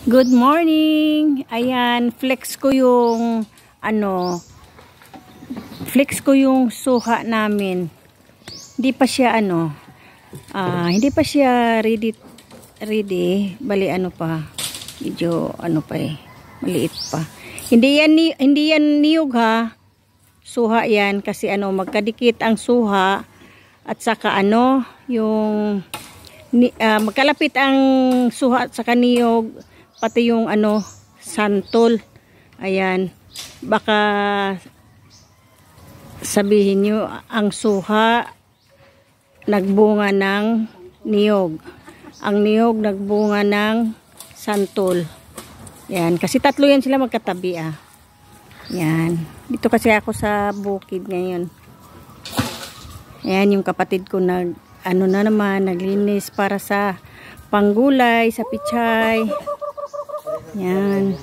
Good morning! Ayan, flex ko yung suha namin. Hindi pa siya hindi pa siya ready. Bali medyo maliit pa. Hindi yan niyog ha. Suha yan kasi magkadikit ang suha at saka yung magkalapit ang suha at saka niyog, pati yung santol. Ayan, baka sabihin nyo ang suha nagbunga ng niyog, ang niyog nagbunga ng santol. Yan, kasi tatlo yan sila magkatabi Yan, dito kasi ako sa bukid ngayon. Ayan, yung kapatid ko naglinis para sa panggulay, sa pichay. Yan.